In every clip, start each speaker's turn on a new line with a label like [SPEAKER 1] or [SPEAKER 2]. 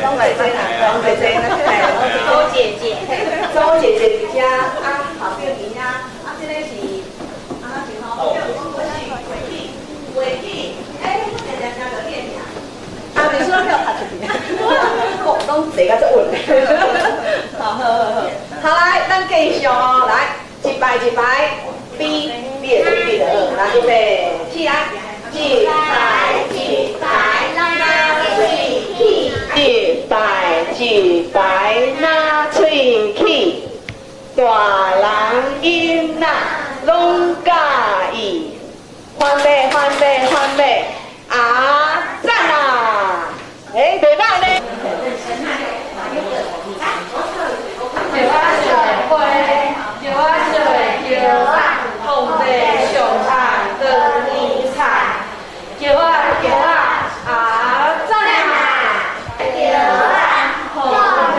[SPEAKER 1] 拢来这啦，拢来这，咱来周姐姐，周姐姐伫遮啊，后壁伫遐，啊，这个是啊，是吼，围棋，哎，我常常就练呀。啊，你说要拍出去，哦，拢坐甲足稳嘞。好，来，咱继续哦，来，一排一排，比的二，来预备，起来，一排，拿喙起，一排拿喙起，大人囡仔拢介意，翻马，啊，赞啦！哎，袂歹咧。红的熊爱等你采，叫啊，啊赞啊！叫啊，红的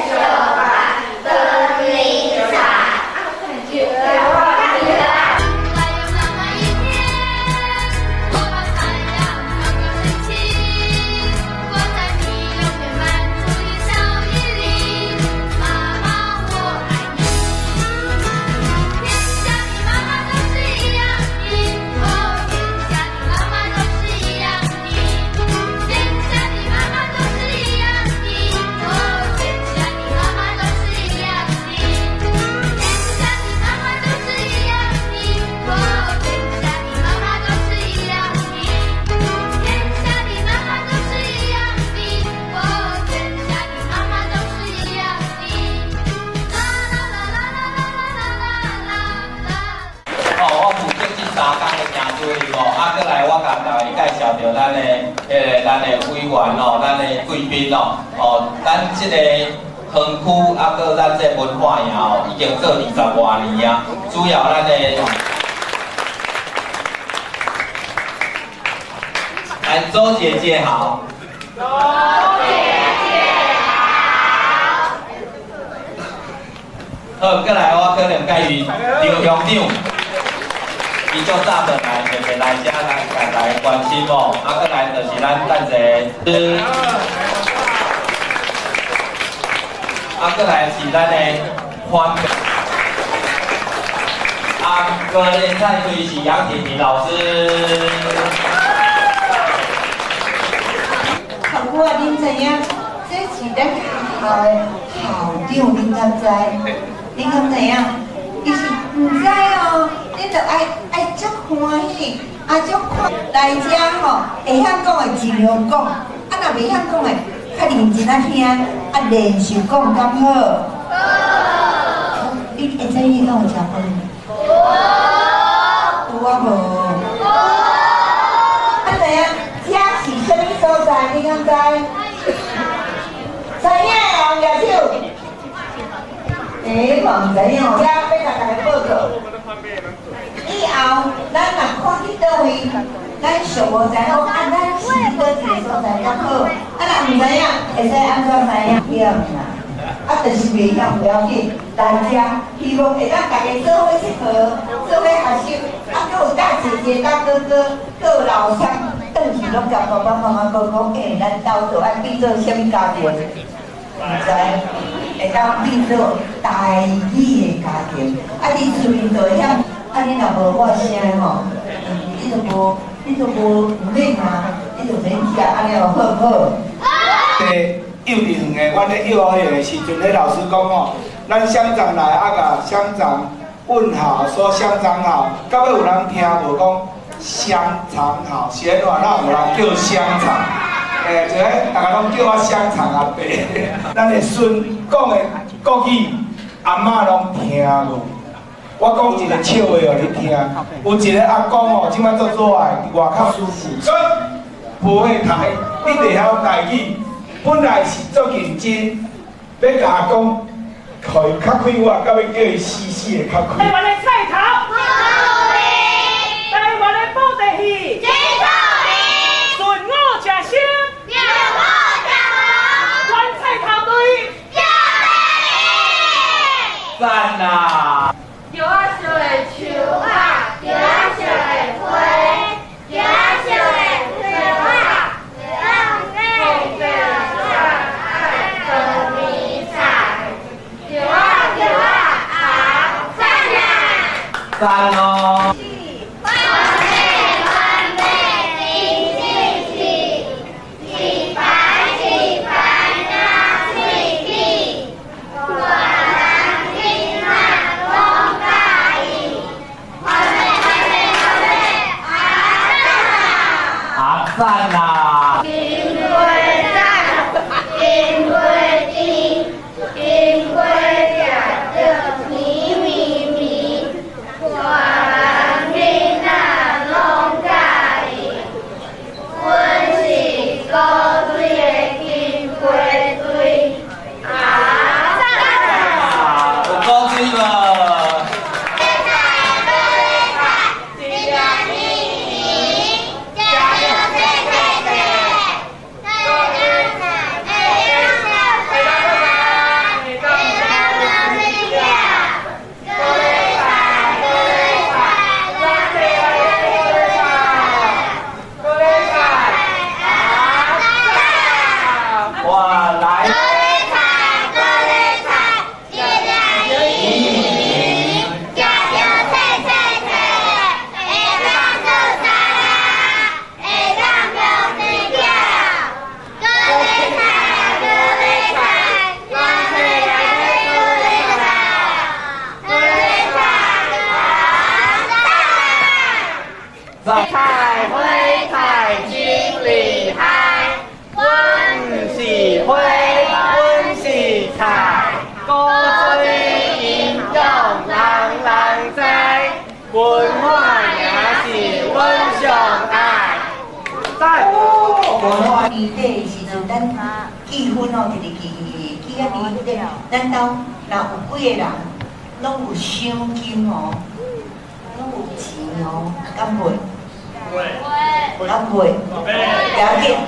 [SPEAKER 1] 熊爱等你采，叫啊。
[SPEAKER 2] 咱的委员哦，咱的贵宾哦，咱这个园区啊，搁咱这文化营哦，已经做20多年啊。主要咱的，来周姐姐好。周姐姐好。好，再来我可能介于刘乡长。伊足早就来，特别来遮来关心哦，啊，搁来就是咱等者，啊，搁来是咱的欢，啊，个人菜队是杨婷婷老师。
[SPEAKER 3] 同学，恁知影？这是咱学校的校长，恁敢知？恁敢知影？伊是唔知哦。 你着爱足欢喜，啊足快来遮吼，会晓讲的尽量讲，啊若袂晓讲的，较认真啊听，啊练习讲敢好？好。你会知你敢有食饭？有啊无？啊知影？遮是啥物所在？你敢知？知影哦，举手。哎，我唔知影哦，遮要甲大家报告。 以后，咱若看去倒位，咱上无知影，咱是去倒一个所在较好。啊，若唔知影，会使安怎知影？晓啦。啊，就是袂晓不要紧，大家希望会当大家做伙佚佗，做伙学习。啊，搁有大姐姐、大哥哥，搁有老乡，倒去拢甲爸爸妈妈讲讲，诶，咱斗阵爱变做啥物家庭？唔知。 会当变做台语的家庭，啊！你厝面就会晓，啊！你若无我声吼，你就无免啊，你就免食，安尼就好好。
[SPEAKER 4] 幼稚园的，阮咧幼儿园的时阵，咧老师讲吼，咱乡长来啊，甲乡长问好，说乡长好，到尾有人听无讲香肠好，是安怎？哪有人叫香肠？ 就咧，大家拢叫我香肠阿伯。咱的孙讲的国语，阿嬷拢听无。我讲一个笑话互你听。有一个阿公哦，即摆做热爱，外口舒服。孙，无会台，你袂晓台语，本来是做认真，要甲阿公，互伊较开我，到尾叫伊死死的较开。台湾的菜头，台湾的布袋戏，顺我吃香。 赞啦！
[SPEAKER 5] 叫我烧的树啊，叫我烧的花，叫我烧的花啊，让你着
[SPEAKER 2] 赞哦！阿赞啦！
[SPEAKER 5] 因为赞，因为听，因为讲着咪咪咪，我人那拢介意，阮是古水的金龟水，阿赞！
[SPEAKER 2] 有古水无？
[SPEAKER 6] 彩花彩真厉害，阮是花，阮是彩，古水应用人知，文化也是阮上爱。赞！
[SPEAKER 3] 年底时阵，咱结婚哦，就是记啊年底，咱兜若有几个人拢有赏金哦，拢有钱哦，敢袂？ 会，了解，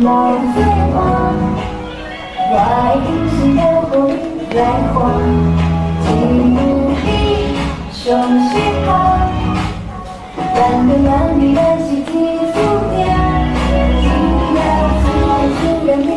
[SPEAKER 7] 老岁晚，我一生的火来晃，一步一上雪下，咱跟咱的咱是天注定，只要自然你。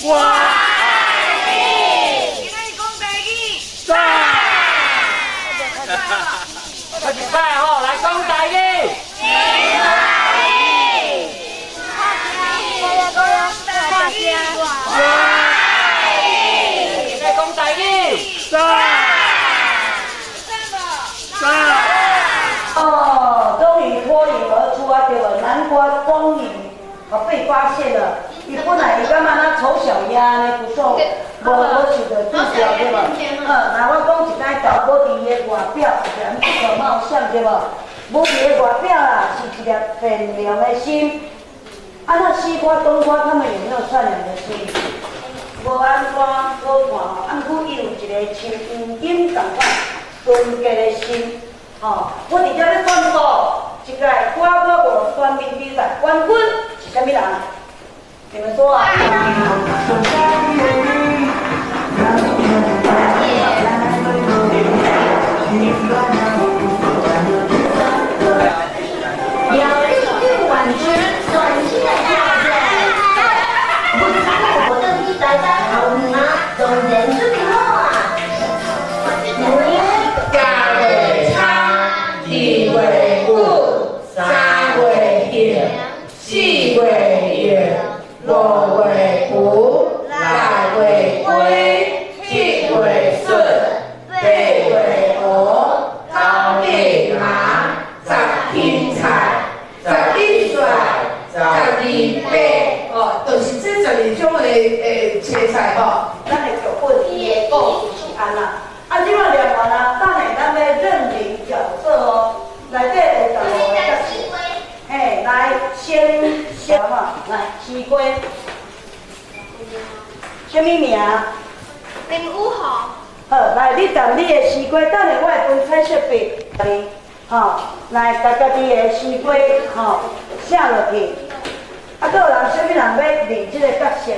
[SPEAKER 6] 我爱你。今仔日讲台语。在。快点拜吼，来讲台语。
[SPEAKER 1] 哦，终于脱颖而出啊，对吧？南瓜终于被发现了。伊本来伊感觉那丑小鸭呢不爽，无受到注销，对吧？那我讲一摆豆母伫伊的外表是安不可貌相，对吧？母伫的外表啦是一粒善良的心。啊，那西瓜、冬瓜他们有没有善良的心？无安怎好看哦，按古伊有一个像黄金同款纯洁的心。哦，我伫遮要宣布，这届花果舞选美比赛冠军是啥物人？你们说啊？
[SPEAKER 8] 切菜吼，
[SPEAKER 1] 咱的剧本伊的故事是安啦。啊，即摆连环啊，等下咱要认领角色哦，内底有15个角色。嘿，来先嘛，来西瓜，什么名？
[SPEAKER 5] 林武豪。
[SPEAKER 1] 好，来你cầm你的西瓜，等下我会分彩色笔，你，吼，来把家己的西瓜吼写落去。啊，还有人什么人要认这个角色？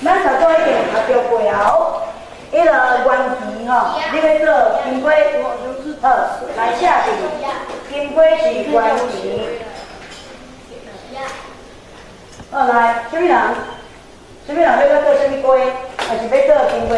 [SPEAKER 1] 咱头早已经学着背后，迄个原旗吼，你要做金龟，好，来写字，金龟是原旗。好，来，什么人？什么人要做什么龟？还是要做金龟？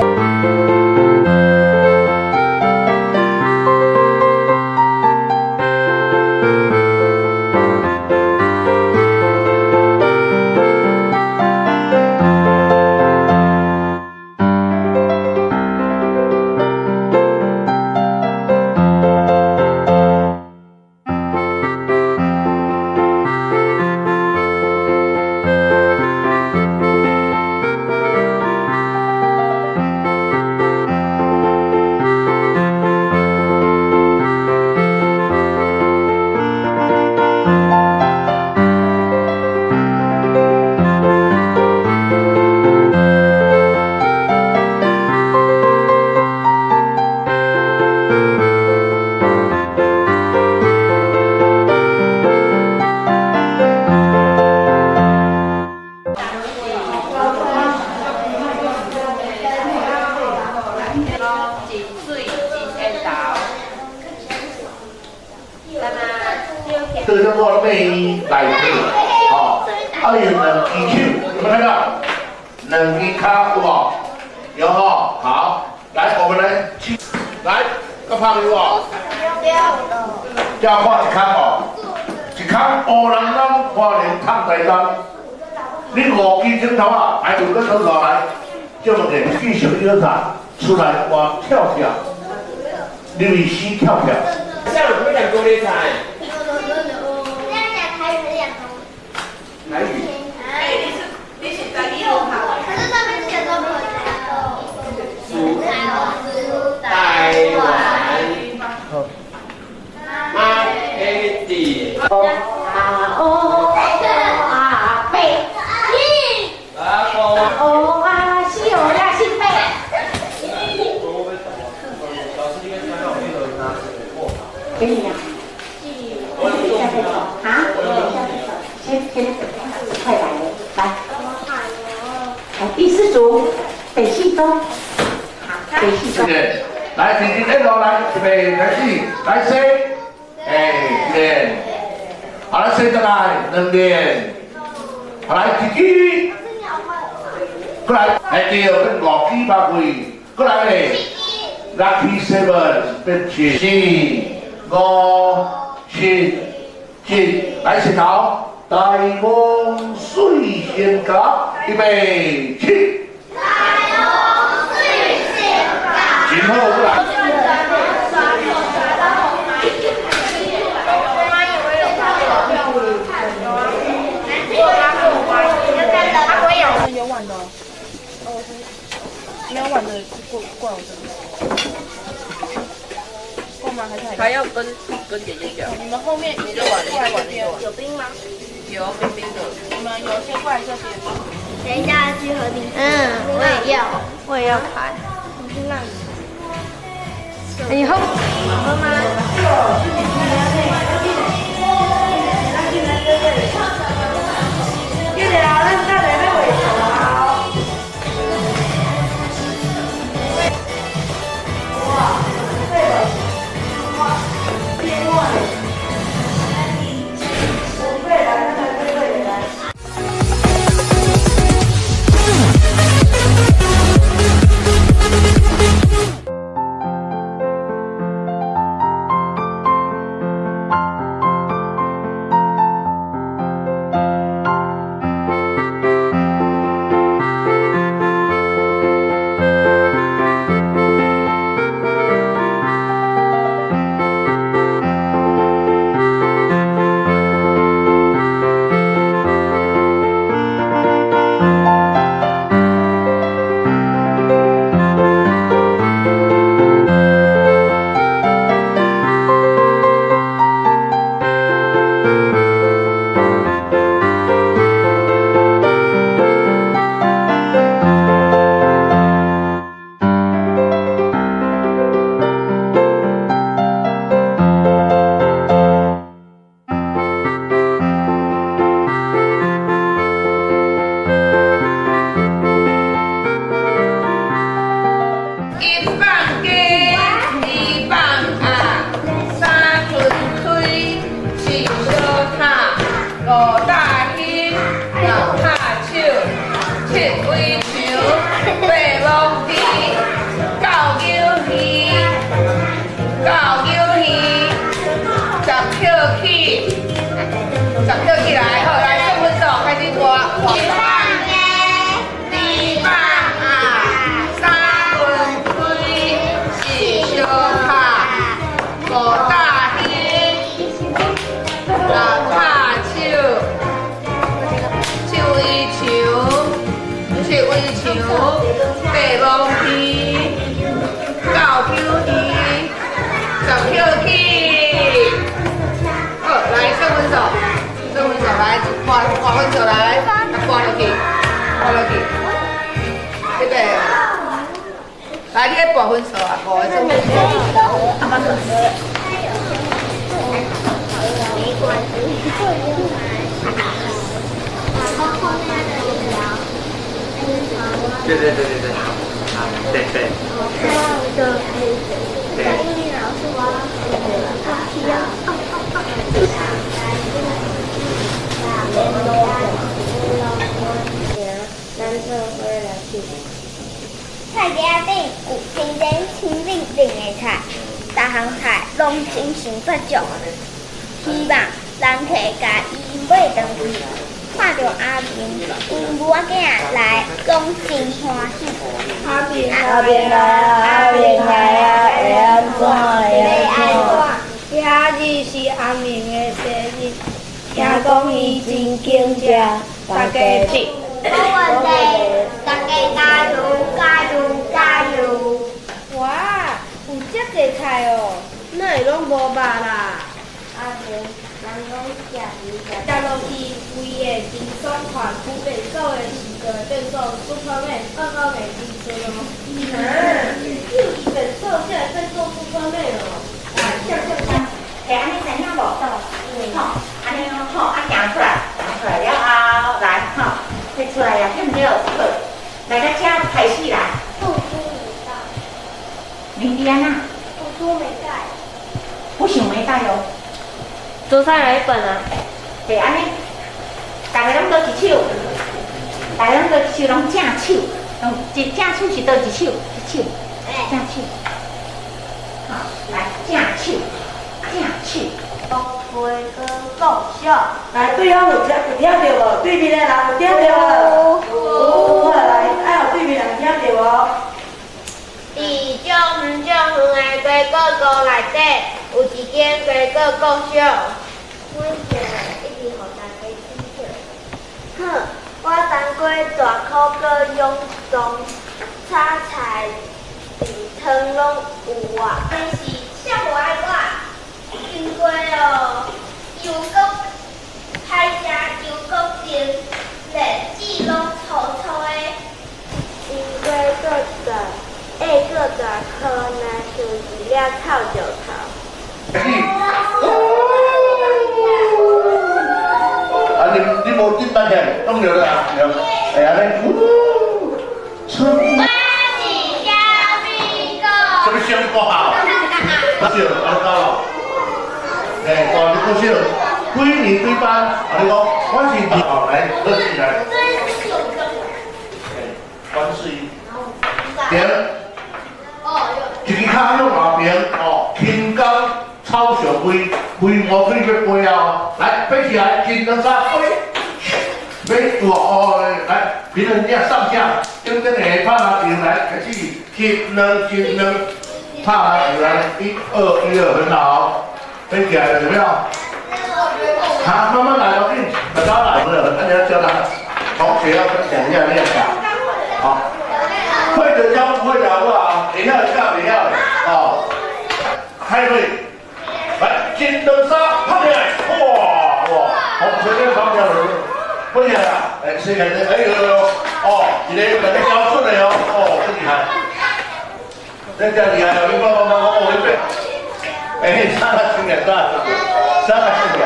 [SPEAKER 9] 这叫做内衣来配，哦，还有两支手，有没有看到？两支脚有无？有哦，好，来，我们来去，来，个朋友哦，叫看一脚哦，一脚乌人人花莲烫台灯，你5支镜头啊，排队跟手上来，叫问题继续约场出来我跳跳，刘禹锡跳跳。
[SPEAKER 6] 下午会讲高丽菜。
[SPEAKER 5] 台语。哎，你是台语好。可是上面写的不台湾。
[SPEAKER 6] 阿黑弟。
[SPEAKER 1] 给你呀。啊？先快来了，来。来第4组，北戏中。好，北戏中。
[SPEAKER 9] 来，弟弟这头来，准备开始，来 C， 哎，点，好来 C 再来2点，好来弟弟，过来，还对，跟5支8位，过来嘞。Lucky 7变7、5、7、7，来前头，大风水仙甲，预备起。大风水仙甲。前后过来。
[SPEAKER 5] 有碗的，哦，没有碗的过来我这里。够吗？还要跟姐姐讲。你们后面一个碗，过来这边。有冰吗？有冰冰的。你们有先过来这边。等一下去喝冰。我也要拍。你去那里。以后喝吗？月姐老师在哪边尾头啊？ 来，你来拔分手啊！无做咩？
[SPEAKER 6] 对，啊，对。
[SPEAKER 8] 菜家顶有真真清冷冷的菜，每项菜拢真心足足，希望人客甲伊买当位，看到阿明因母仔来，拢真欢喜。阿明来啊，会安怎？
[SPEAKER 5] 遐日是阿明的生日，听讲伊真敬食，大家祝。
[SPEAKER 8] 冇问题，大家加油！
[SPEAKER 5] 哇，有遮济菜哦，哪会拢无肉啦？
[SPEAKER 8] 阿明，人拢食
[SPEAKER 5] 食落去，规个真爽快，久袂做的时阵变做Superman，刚刚袂记错咯。又一本瘦下来再做Superman哦。
[SPEAKER 3] 安尼知影无？吼，安尼吼，行出来了后，来吼，摕出来呀，对不对？好，来到遮开始啦。明天啊？
[SPEAKER 8] 我都没带。
[SPEAKER 3] 我想没带哦。
[SPEAKER 5] 做菜来一本啊？
[SPEAKER 3] 对，安尼，大家拢倒一手，
[SPEAKER 10] 大家都手拢正手，正手是倒一手，正手。好，来正手，正手。
[SPEAKER 8] 飞哥讲笑。
[SPEAKER 1] 来，对方有听到无？对面的人有听到无？有，来，爱有对面人听到无？
[SPEAKER 8] 伫种远的瓜果糕内底，有一间瓜果糕小。我就一直互大家请教。哼，我当过大口个用中炒菜、汤拢有啊。但是啥无爱我，经过哦，油锅歹食，油锅甜，热子拢臭臭的。因为个大，下个大颗，若是一粒臭就臭。
[SPEAKER 9] 啊，你无紧张起来，拢着啦，对，会安尼。春。我是小米哥。什么小米哥好？不是，安尼搞咯。哎，大米哥小，几年对班？啊，你讲，我是哦，来，坐起来。观世音。点。一支脚用后边哦，轻功操上飞，飞无飞要飞啊！来，飞起来，轻两三飞，飞哦，来，平衡一下上下，跟着你拍篮球来，开始轻两，拍篮球来，1、2，很好，飞起来了有没有？好，慢慢来，要紧，大家来了，大家教他同学要分享一下练法，好。会的教不会的好不好？你要教你要哦，开会，来金灯沙拍起来，哇，好，随便拍起来，不厉害啊！哎，谁开的？哎呦，哦，一个把你教出来哦，哦，真厉害，人家厉害哦，你帮我一遍，哎，上来轻点，上来轻点，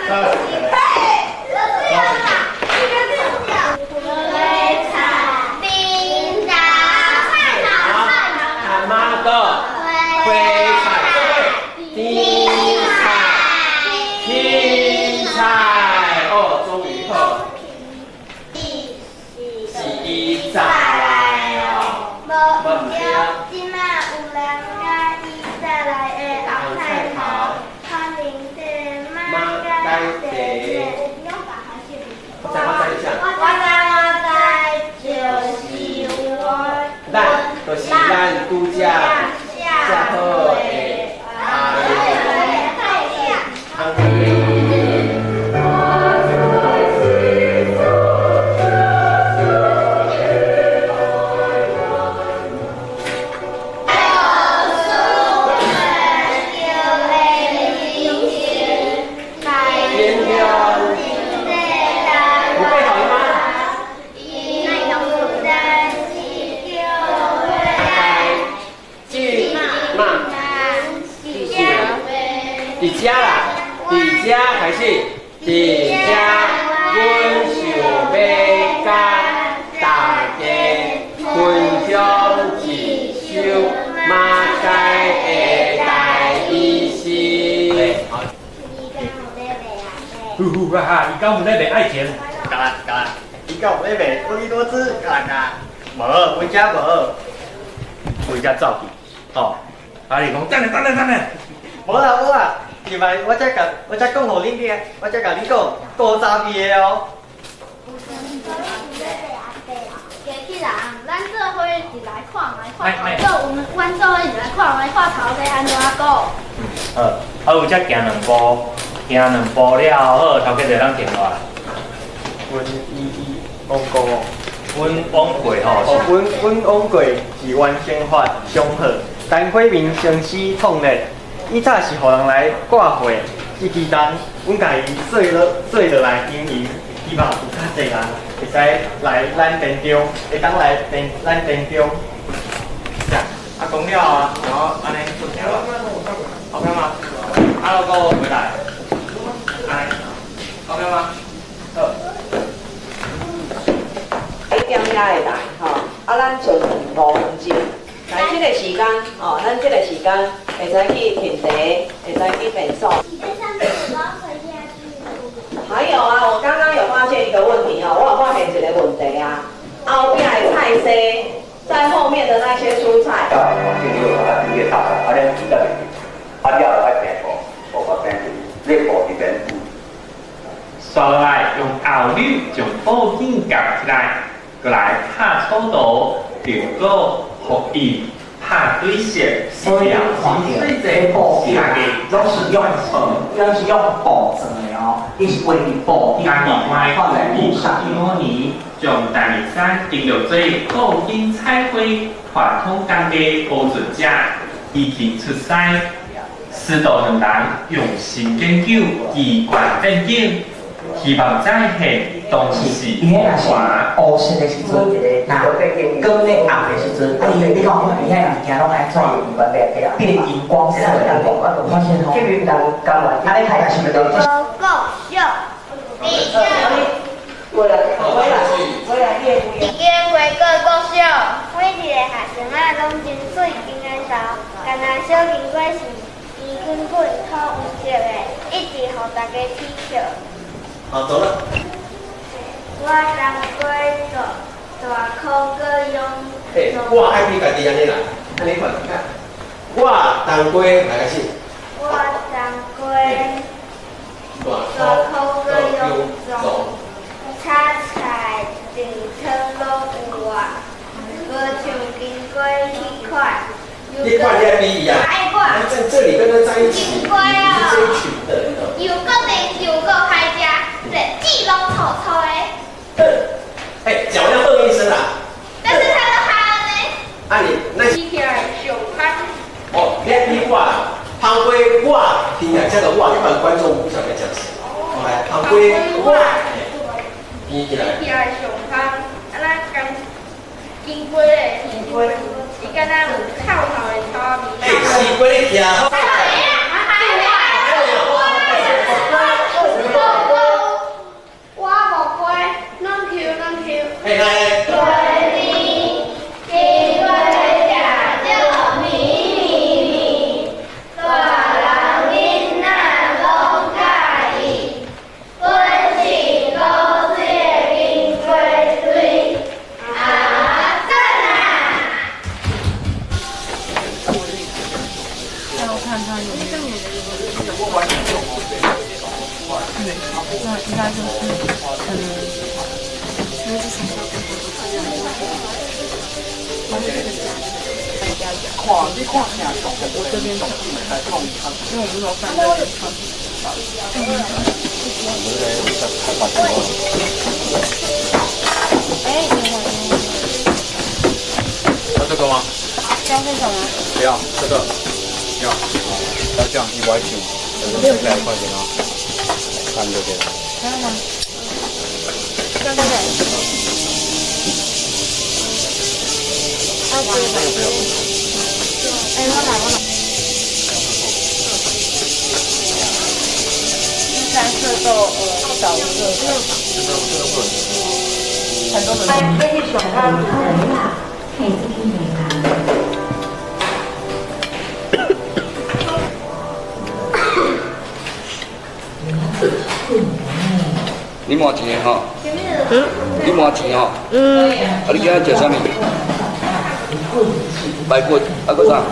[SPEAKER 9] 上来轻点。
[SPEAKER 6] 就是咱拄则遮好的伫遮啦，伫遮开始，伫遮，阮想要甲大家分享一首马街的大意思。
[SPEAKER 11] 伊讲有咧卖爱情，
[SPEAKER 6] 干，伊讲有咧卖多利多姿，干，无，阮遮无，阮遮走去，吼，啊你讲等咧。无啦，因为我才讲互恁听，我才甲你讲古早味的哦。
[SPEAKER 8] 起人，咱做伙是来看，做阮做伙是来看头家安怎讲。
[SPEAKER 11] 啊有才行两步了，好，头家就咱电话。
[SPEAKER 6] 阮王过，
[SPEAKER 11] 阮王过吼，
[SPEAKER 6] 阮王过是原生法上好，陈辉明城市创立。伊早是互人来挂货，这期间，阮家己做落来经营，希望有较侪人会使来咱店中，会当来咱店中。啊，讲了啊，然后安尼出条了，好看吗？啊，老哥回来，安尼，好看吗？好。
[SPEAKER 1] 一点也会来吼，啊，咱剩5分钟。来，这个时间，哦，咱这个时间会使去品茶，会使去便所。好，还有啊，我刚刚有发现一个问题哦，我有发现一个问题啊，后边的菜色，在后面的那些蔬菜。
[SPEAKER 11] 刷落来用后钮将布巾夹起来，过来拍粗刀，调过服伊拍对色，所以水这布下嘅
[SPEAKER 6] 都是用布做的哦，你是为布去放在布上。
[SPEAKER 11] 模拟将大面山定落做布巾彩绘传统工艺保存者，已经出师，师徒两人用心研究机关变景。希望再现当时
[SPEAKER 6] 伊迄若是乌色的时阵，那光咧暗的时阵，你看伊遐物件拢爱怎变荧光色的，我发现吼，安尼睇下是咪都？
[SPEAKER 8] 一间回个国小，每一个学生啊拢真水真爱豆，干那小金龟是圆滚滚、土黄色的，一直互大家取笑。
[SPEAKER 12] 好，走了。
[SPEAKER 8] 我当过做大口个用。
[SPEAKER 12] 嘿，我爱比家己安尼啦，安尼看看。我当过哪个是？
[SPEAKER 8] 我当过大口个用种，炒菜订汤拢有啊，无像金龟迄款。
[SPEAKER 12] 你看你还比伊啊？在这里跟他在一起，你是这一群的。
[SPEAKER 8] 又个零又个开家，这鸡笼臭臭的。
[SPEAKER 12] 哎，脚要蹦一声啦。
[SPEAKER 8] 但是他都喊呢。
[SPEAKER 12] 啊你那。
[SPEAKER 8] 一条熊看。
[SPEAKER 12] 哦，你话旁归话，听起来这个话，一般观众不晓得讲什么。来，旁归话。拼起来。
[SPEAKER 8] 一条熊看，啊那刚金龟嘞，金龟，伊敢若有臭臭的草味。
[SPEAKER 12] 哎，是龟听。嘿来。
[SPEAKER 5] 应该就是可能那是什么？你看下，我这边因为我不知道放在
[SPEAKER 13] 要这个吗？
[SPEAKER 5] 要这种吗？
[SPEAKER 13] 不要，这个要这样190，200块钱啊，看这边。
[SPEAKER 5] 还有吗？这个。
[SPEAKER 13] 这个不要。
[SPEAKER 5] 哎，我拿。3色豆少色。很多很多。这是选它可以自己买它。
[SPEAKER 14] 你麻钱吼？你麻钱吼？啊，你今仔食啥物？排骨，啊，搁啥？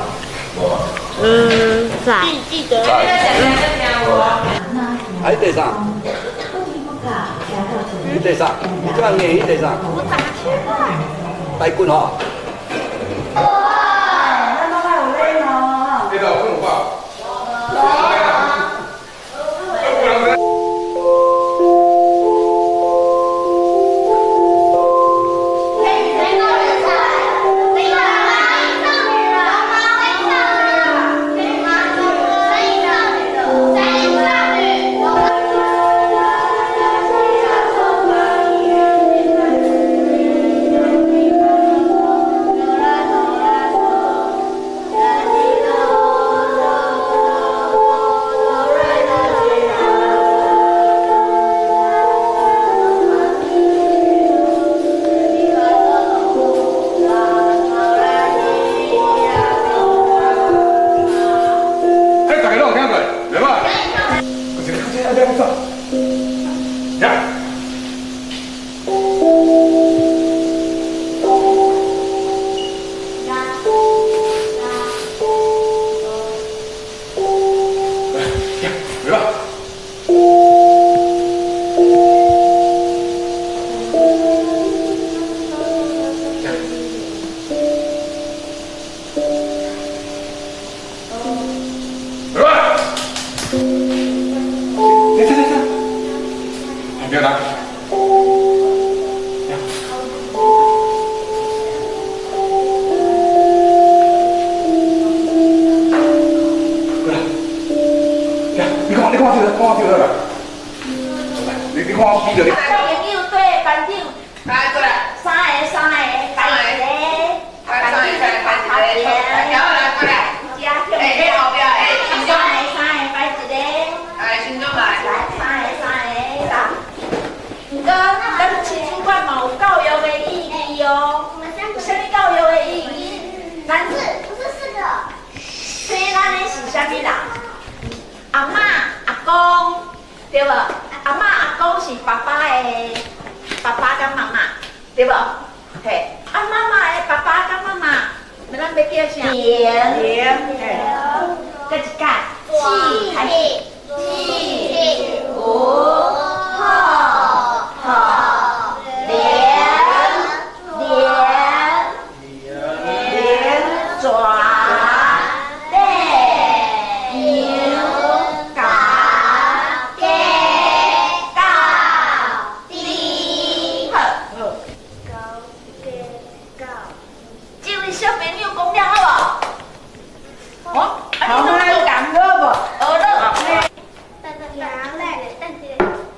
[SPEAKER 8] 炸。
[SPEAKER 14] 炸。啊，你第啥？你第啥？你这样硬，你第啥？
[SPEAKER 8] 我炸起来。
[SPEAKER 14] 排骨吼。
[SPEAKER 3] 哇，那妈妈有累哦。
[SPEAKER 13] 这个我有吧。
[SPEAKER 10] 咱不是4个。所以咱咧是啥物人？阿嬷、阿公，对无？阿嬷、阿公是爸爸的爸爸跟妈妈，对无？嘿，啊妈妈的爸爸跟妈妈，咱要叫啥？连，嘿，搁一个记还是记？好，连爪。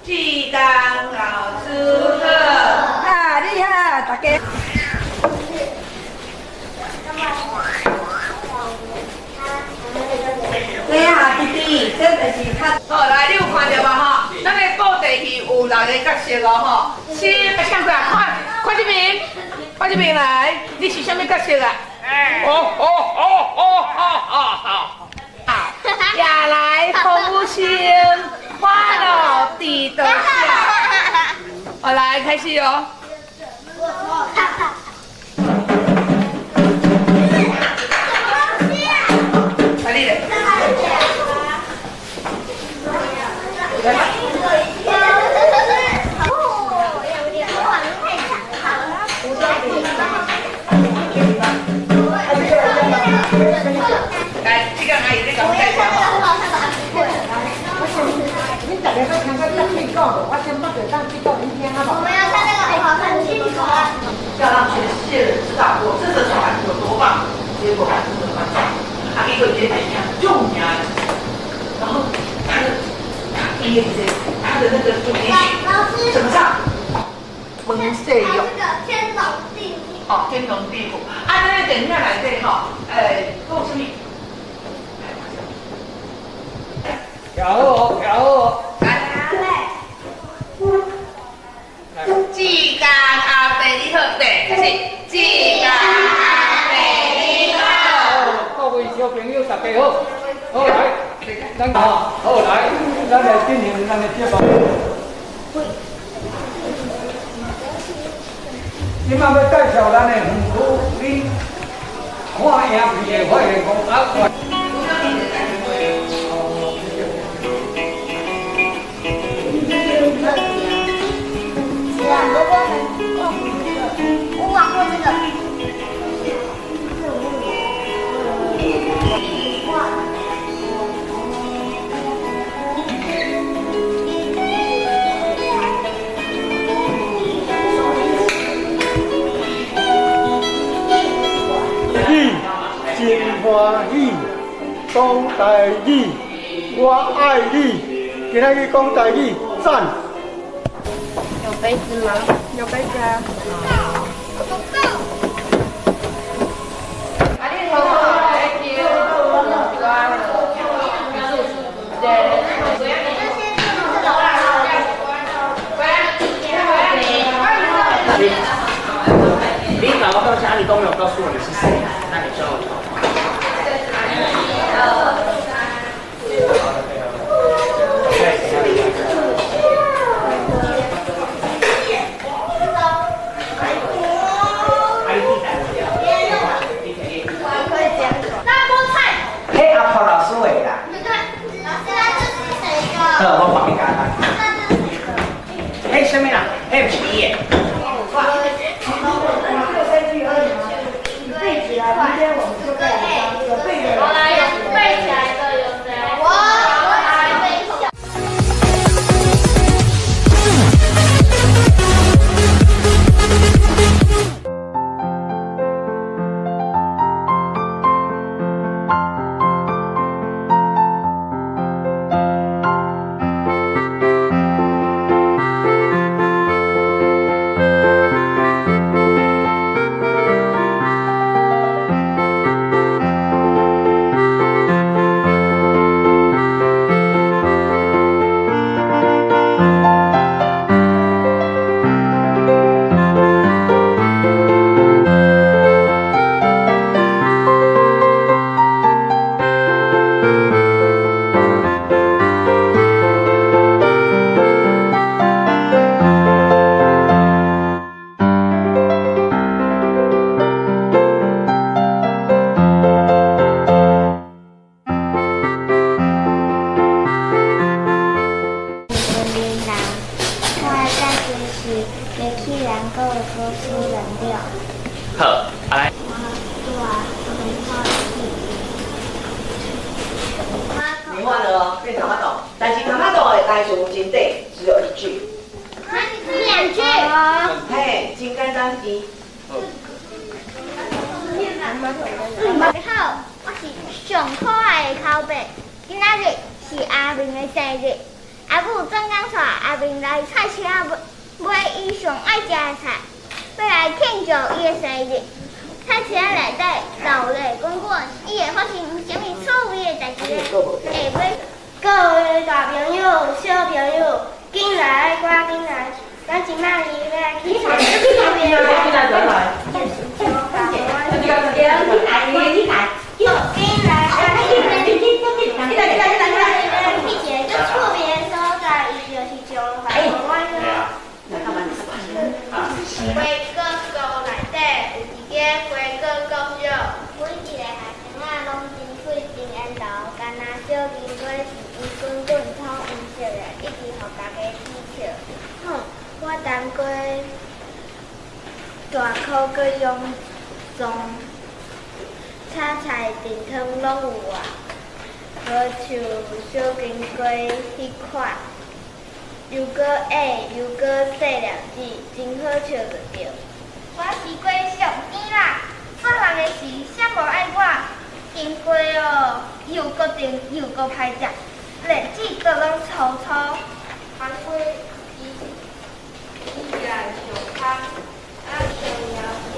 [SPEAKER 1] 记当老师好，啊，厉害，大家。对啊，弟弟，这就是他。好，来，你有看到吧？哈，咱的布袋戏有6个角色哦，哈。先唱过来，看这边，看这边来，你是什么角色啊？也来父亲欢乐地得笑。好，来开始哦。快点。来，这个阿姨这个带一下哈。你大家要听个当去讲，我先把这当去讲你听好不好？我们要看那个好看清楚啊。要让全世界人知道我这个小孩子有多棒，结果还是很观众，他一个也得看重点，然后他的那个主题曲怎么唱？蒙塞哟。天龙地虎。哦，天龙地虎。啊，那个电影内底吼，讲什么？
[SPEAKER 6] 调好，调好。
[SPEAKER 1] 来。志刚阿伯你好，对，开始。志刚阿伯你好。
[SPEAKER 6] 各位小朋友大家好，好来，咱好来，咱来进行咱的节目。今晚要介绍咱的园区，你看影片会发现讲啊。
[SPEAKER 8] 我玩过这个。
[SPEAKER 6] 真欢喜，讲台语，我爱你。今仔日讲台语，赞。
[SPEAKER 5] 有杯子吗？有杯子啊。
[SPEAKER 6] 领导到家里都没有告诉我你是谁，那你叫我什么？ 我旁边干啦。嘿，什么啦？嘿，不是你耶。
[SPEAKER 3] 一辈子啊，今天我们就在。
[SPEAKER 8] 燃料。
[SPEAKER 6] 好，来。
[SPEAKER 1] 你换了哦，变卡马豆，但是卡马豆的台词真短，只有1句。
[SPEAKER 8] 2句。
[SPEAKER 1] 嘿，真简单字。
[SPEAKER 8] 好，我是上可爱的口白。今仔日是阿明的生日，阿母专讲带阿明来菜市仔买伊上爱食的菜，要来庆祝伊的生日。菜市仔内底闹热滚滚，伊会发生什么趣味的代志呢？下尾各位大朋友、小朋友，紧来，赶紧来！咱即摆伊要来去菜市仔边。我当过大口个用粽、炒菜、甜汤拢有啊，好像小金龟迄款，又搁矮又搁细粒子，真好笑着着。我是龟上甜啦，做人的事啥无爱我，金龟哦又搁甜又搁歹食，连籽都拢粗粗，还龟。伊来上汤，啊上了烧，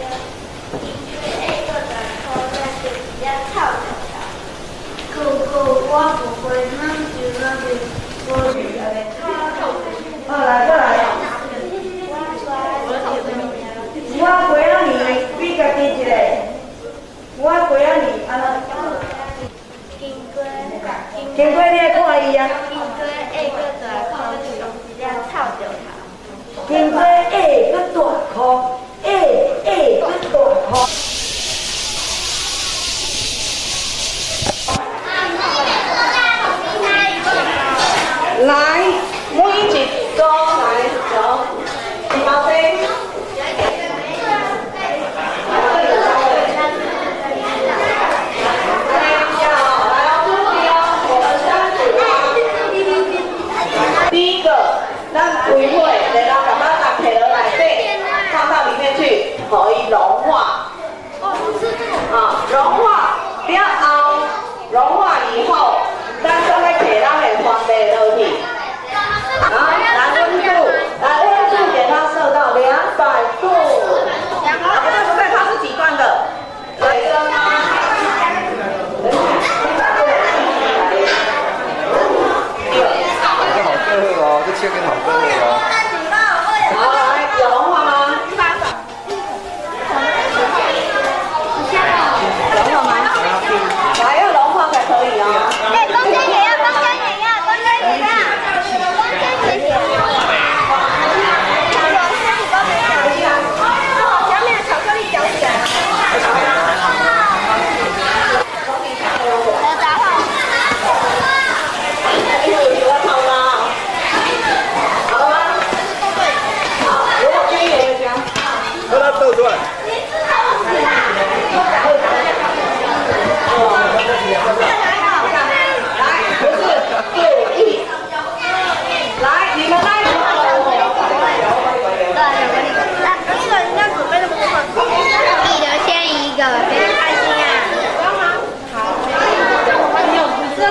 [SPEAKER 8] 金龟下个大颗，咱就是了臭着臭。姑姑，我不会弄就那边，我是要来炒。
[SPEAKER 1] 来过来。我过仔年，你家己一个。我过仔年，安怎？
[SPEAKER 8] 金龟，
[SPEAKER 1] 金龟，你来看伊啊。
[SPEAKER 8] 金龟下个大颗，就是了臭着臭。
[SPEAKER 1] 金龟下个大颗，下个大颗。来，每一组来走，一包飞。第一个，咱规会来让把它打开了来对，放到里面去，可以融化。啊，融化，不要熬，融化以后，咱就来给它给放在落去。啊，来温度，来温度给它设到200度。啊，不对，它是几段的？来升。
[SPEAKER 13] 这切跟好喝哦。
[SPEAKER 1] 好，来，有融化吗？融化吗？来，要融化才可以哦。
[SPEAKER 8] 哎，公鸡也要，公鸡也要，公鸡也要，公鸡也要。下面的巧克力搅起来。
[SPEAKER 13] 把它倒出来。
[SPEAKER 1] 来，不是故意。来，你们来。
[SPEAKER 8] 一个人要准备那么多份，一人先一个，别太开心啊。好。你有不是吗？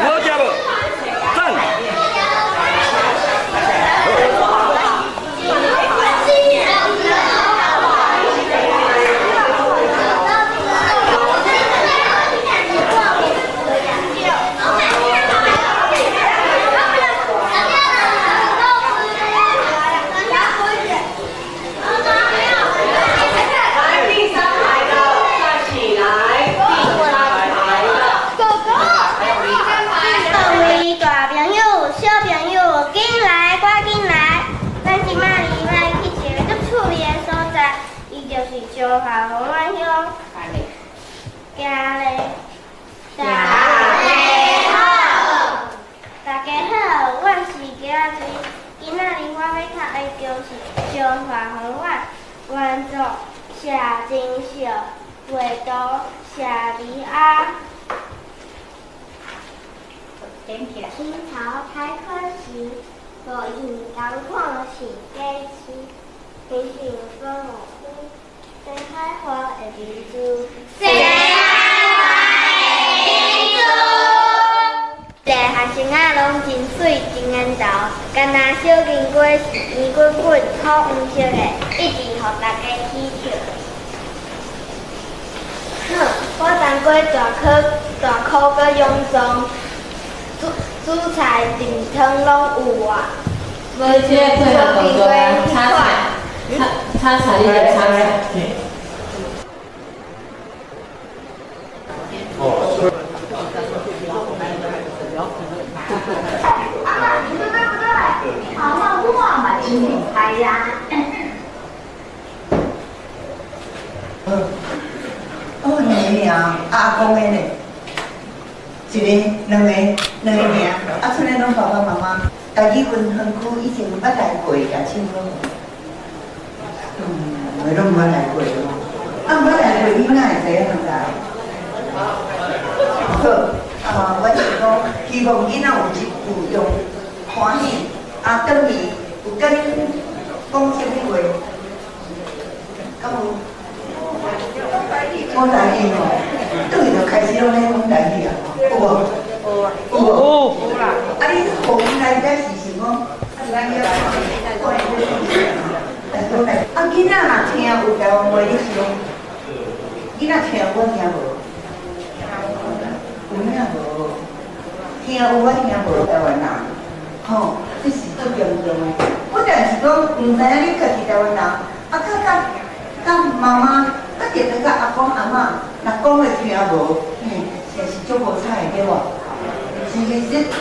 [SPEAKER 13] 好家伙，赞！
[SPEAKER 8] 下金秀，唯独下离阿。清朝太可惜，无因当看是假痴，平平风雨西海花的珍珠，西海花的珍珠。这学生啊，拢真水真缘投，干那小金龟是圆滚滚、土黄色的，一直互大家起笑。哼，我当过大考搁勇壮。煮菜炖汤拢有啊，无这配合动作啊，炒菜你就炒菜。阿妈，你对不对？好像我嘛真厉害呀。
[SPEAKER 3] 我年啊，阿公的呢？一个、两个名，啊，剩下拢爸爸妈妈。家己分园区以前捌来过，也唱过。我拢捌来过咯。啊，捌来过，你哪会知影呾？好，我是讲，希望囡仔有用欢喜，啊，等于有跟讲啥物话，敢有？讲台语哦，倒去就开始拢咧讲台语啊，有无？有啦。啊，你学囡仔才是讲，咱要啊，囡仔若听有台湾话，你是讲，囡仔听我听无，有影无？听有我听无台湾人，吼，这是最重要的。我但是讲，唔知影你家己台湾人，啊，甲妈妈。啊，特别甲阿公阿嬷，若讲会听无，也是足无彩的对无？是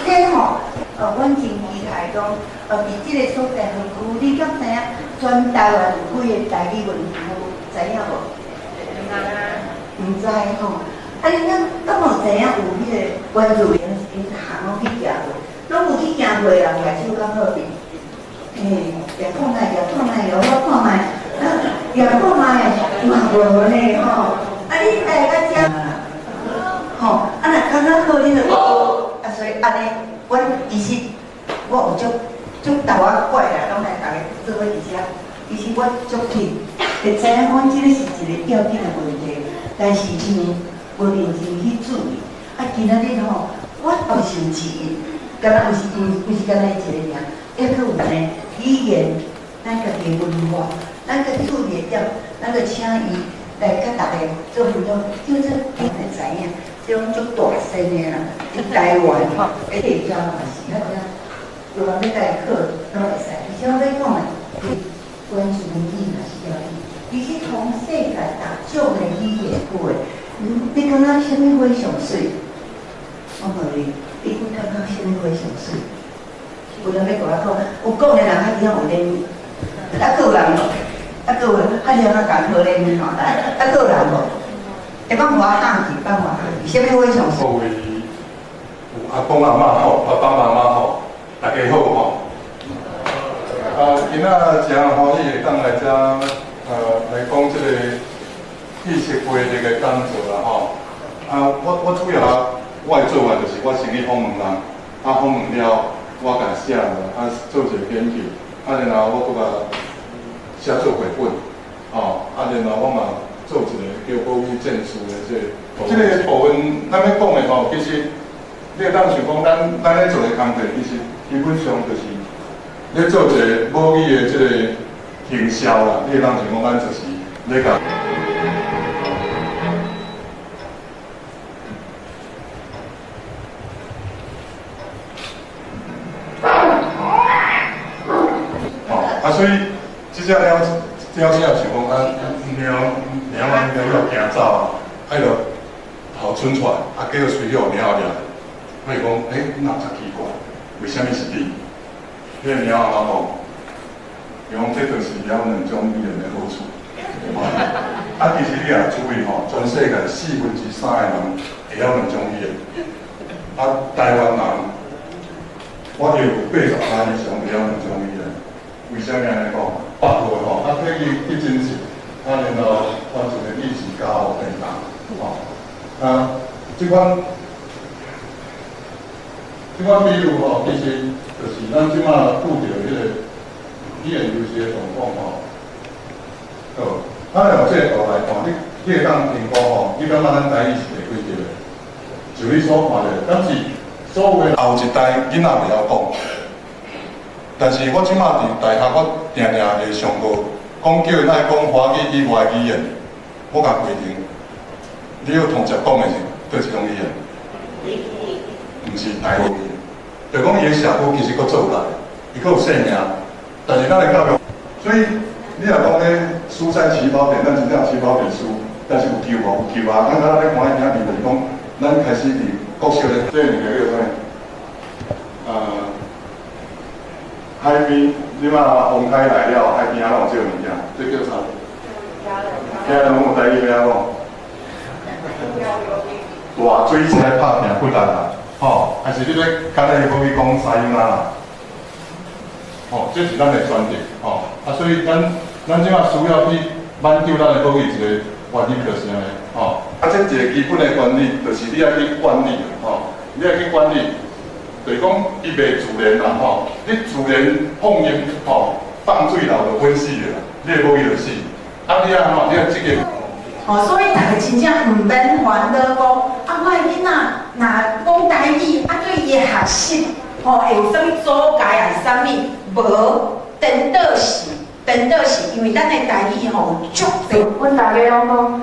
[SPEAKER 3] 这吼，阮真期待讲，伫即个所在园区，你敢知影全台湾有几个台语文区？知影无？唔知吼。啊，你敢无知影有迄个原住民因行拢去行过，拢有去行过人举手较好哩。也看卖，我看卖。也看卖，嘛无呢吼。啊，你来到遮，吼，啊，若感觉好，你就啊，所以安尼，阮其实我有足头仔怪啦，拢来大家做伙伫遮。其实我足紧，会知影阮即个是一个要紧的问题，但是无认真去注意。啊，今仔日吼，我不生气，敢若有是敢若伊一个尔，抑佫有呢语言，咱家己文化。咱个处理掉，咱个请伊来甲大家做分享，就是你会知影，这种足大声的啦，伫台湾吼，而且遮嘛是遐只，有人要来考，拢会使。而且我要讲的，关注语嘛是要紧，伊是从世界大种的语言过的，你感觉啥物花上水？我问你，你感觉啥物花上水？有人要甲我讲，有讲的人较只有咧，啊，个人。啊，个有啊，两个共好咧面吼，啊，个有人无？会帮我喊去，帮我喊去，啥物话上？
[SPEAKER 15] 各位有阿公阿嬷吼，爸爸妈妈吼，大家好吼。今仔真欢喜会当来遮，来讲即个意识会这个工作啦吼。我主要我的做法就是我先去访问人，访问了，我甲写了，做一个研究，然后我搁甲。写做绘本，然后我嘛做一个叫国语证书的这个部分，咱要讲的吼，其实你会当想讲，咱咧做的工作，其实基本上就是咧做一个母语的这个营销啦。你会当想讲，咱就是咧甲。所以。即只了，你也想讲猫要行走啊，爱着后春出来，继续随了猫了。我是讲，你哪真奇怪，为虾米是你？迄个猫阿妈讲，这就是猫两种语言的好处。其实你也注意吼，全世界3%的人会晓两种语言。台湾人，我有80%以上会晓两种语言。为虾米安尼讲？8号吼，可以去真实，然后完全的意识加好平衡，即款比如其实就是咱即马拄着迄个语言优势的状况好，用这个图来看，你会当评估你感觉咱台语是会几着的？就你所看的，但是所有的后一代囡仔袂晓讲，但是我即马伫大学，我定会上过，讲叫因爱讲华语以外语言，我甲规定，你要同时讲的是倒一种语言，毋是台语。就讲伊的社区其实佫做大，伊佫有生命，但是咱的教育，所以你若讲咧书在起跑点，咱真正有起跑点书，但是有救无？有救啊！咱刚咧看迄影片就是讲，咱开始伫国小咧，这物件叫做海边，你嘛风台来了，海边啊有这个物件，这叫啥？听人讲台语咩讲？大水车拍拼不力啊！还是你要刚才可以讲三音啦，这是咱的专业，所以咱即马需要去挽救咱的国语一个原理就是安尼，这一个基本的原理就是你要去管理，你要去管理，就是讲伊袂自然啦，你自然放音，放水流就分死的啦，你的国语就死，你你这个。
[SPEAKER 3] 所以大家真正毋免烦恼讲，我的囡仔若讲台语，对伊的学习，会有啥物阻碍啊？啥物无？颠倒是，因为咱的台语有足侪。
[SPEAKER 5] 阮大家拢讲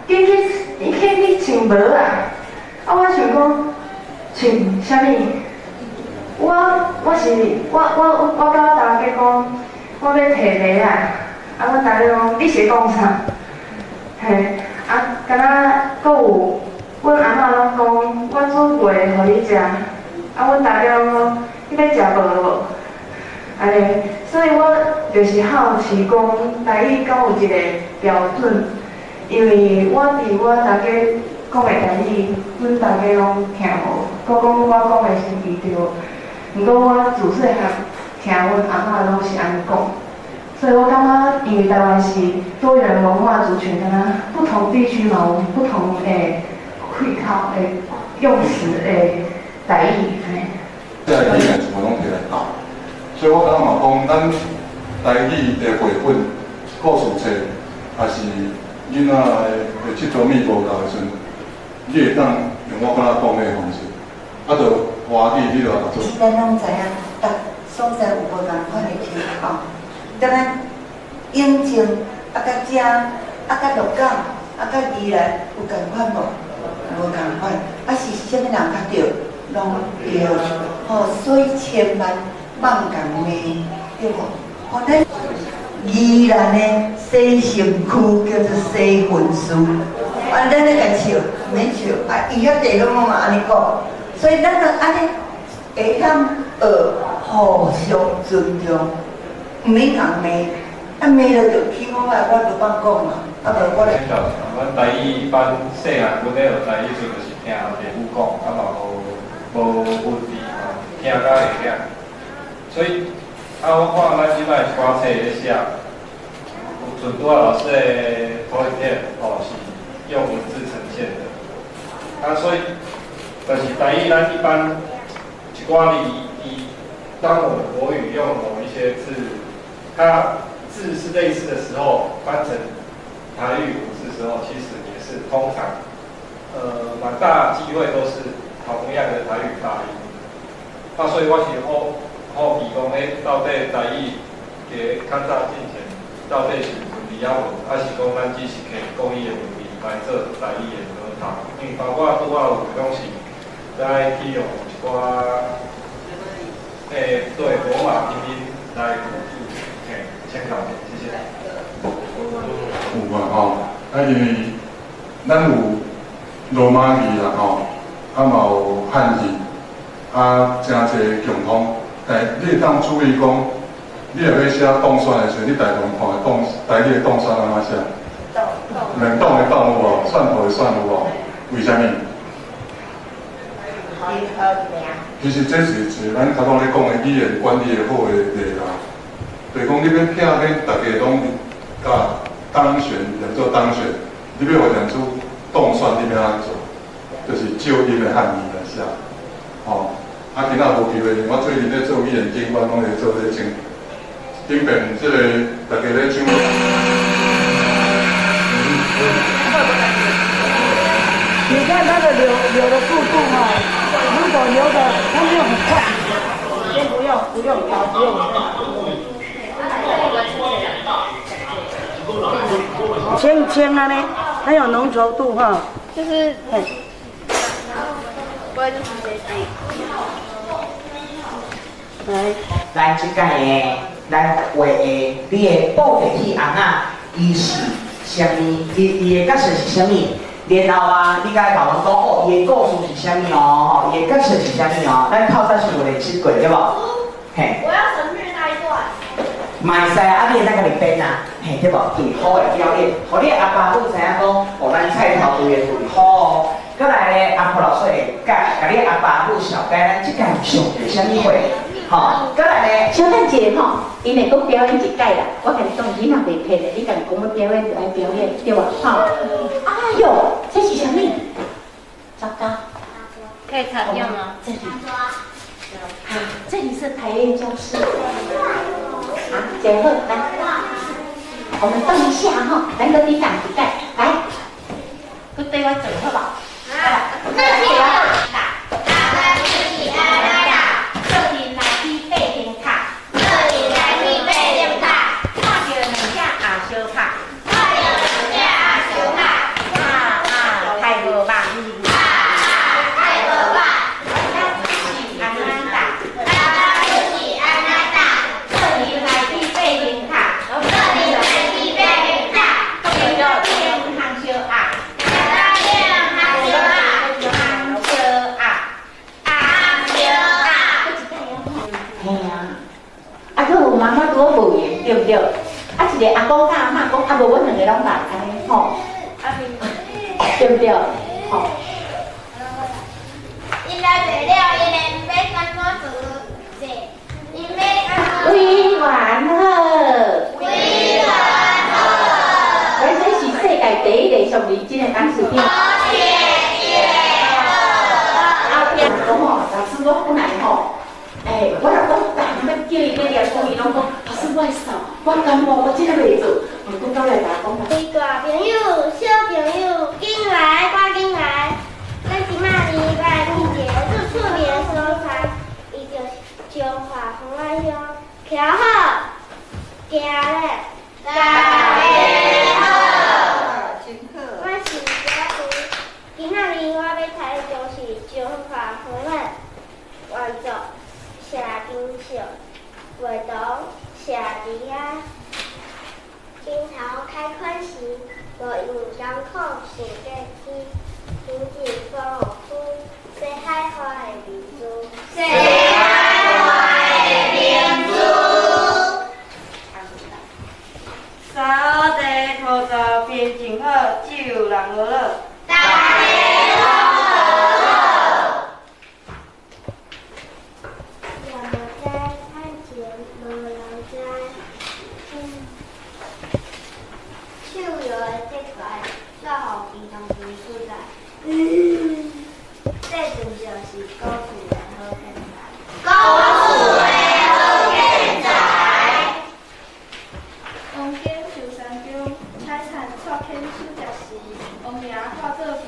[SPEAKER 5] 你去穿帽啊！我想讲穿啥物？我甲大家讲，我要摕鞋啊！阮大家讲你是讲啥？嘿，敢若佫有，阮阿嬷拢讲，我煮粿互你食，阮大家拢讲，你要食粿无？安尼，所以我就是好奇讲，台语敢有一个标准，因为我伫我大家讲的台语，阮大家拢听无，佮讲我讲的是伊对，毋过我自细汉听阮阿嬷拢是安尼讲。所以我感觉，因为台湾是多元文化族群，不同地区嘛有不同的会考的用词的台语。
[SPEAKER 15] 这语言全部拢摕来教，所以我感觉嘛讲，咱台语的绘本、故事册，还是囡仔的佚佗面无够的时阵，你会当用我感觉讲的方式，就华语你就来做。
[SPEAKER 3] 咱拢知影，逐所在有无共款的情况。敢若永靖甲遮甲鹿港甲宜兰有共款无？无共款，是啥物人较对？拢对，所以千万莫共骂，对无？咱宜兰的西城区叫做西分区，咱咧甲笑，免笑，伊遐地方嘛安尼讲，所以咱就安尼会当互相尊重。唔免共骂，骂了就起我来，我就放讲嘛，无我咧。
[SPEAKER 16] 阮台语一般细汉阮咧学台语时就是听父母讲，嘛无问题，听甲会晓。所以我看咱即摆歌册咧写，有准拄老师的投影片，是用文字呈现的。所以就是台语咱一般一寡当我们国语用某一些字。它字是类似的时候，翻成台语文字的时候，其实也是通常，蛮大机会都是同样的台语发音。所以我是好奇讲，到底台语嘅较早之前，到底是文字啊文，还是讲咱只是摕国语的文字来做台语的合套？因为包括拄有拢是在利用一寡，对罗马拼音来辅助。先考，谢谢。
[SPEAKER 15] 有啊因为咱有罗马语啦嘛有汉语，真侪共通。但你会当注意讲，你若要写动算的时候，你大部分看台语的动算安怎写？两动的动有无？算头的算有无？为虾米？其实这是咱头先咧讲的语言管理的好的例啦。就是讲，你要拼迄大家拢甲当选，人做当选，你要发展出动算你要安做，就是旧音的汉语来写。哦，啊，今仔无机会，我最近咧做语言经，我拢会做咧唱，顶边即个大家咧唱。
[SPEAKER 17] 你看它的流的速度哈，如果流的它没有很快，先不用调，不用。轻啊呢，还有浓稠度哈，就是，
[SPEAKER 5] 不然就直接滴。
[SPEAKER 6] 咱即届的，咱画的，你的布袋戏翁仔，伊是啥物？伊的角色是啥物？然后啊，你甲伊甲阮讲哦，伊的故事是啥物哦？吼，伊的角色是啥物哦？咱透早是有练习过对无？嘿。
[SPEAKER 8] 我要省略那一段。
[SPEAKER 6] 嘛会使啊，你会当家己编啊，嘿，对无？对好的表演，互你阿爸母知影讲，哦，咱菜头对的对好哦。过来咧，阿婆老师会甲你阿爸母小解咱即届上着啥物货？吼，过来咧，
[SPEAKER 18] 小等一下吼，因会讲表演一届啦，我甲你讲，囡仔袂骗的，你甲伊讲要表演就爱表演，对无？吼，哎哟，这是啥物？糟糕，
[SPEAKER 5] 可以采用吗？
[SPEAKER 18] 这里，这里是排练教室。好，结合来，我们动一下哈，咱个你讲一盖，来，佮对我做好不好？这是打，这里来去背点卡，看到两只阿小卡，太无吧？妈妈给我无言，对不对？啊，一个阿公甲阿嬷讲，啊无阮两个拢来安尼吼，对不对？吼。因来做了，因来唔要干我做，因要委婉好，委婉好。咱这是世界第一个上认真的讲师片。后壁讲吼，老师我本来吼。我若讲要叫伊要念书，伊拢讲老师我会扫，我感冒，我真个袂做。我讲到来甲讲啦。大朋友、小朋友，紧来，赶紧来！咱即马礼拜天节日出年收财，伊就是中华红爱乡，徛好，行咧，大家好，真好。我是嘉怡，今仔日我要睇就是中华红爱完作。下冰秀，画图下地啊，樱桃开欢喜，我用掌控写个天，天气风雨吹海花的明珠，吹海花的明珠。扫地拖灶边真好，酒人好乐，大家好。这阵就是高处的好建材，高处的好建材。王建受伤中，财产错欠手值时，王爷化作皮。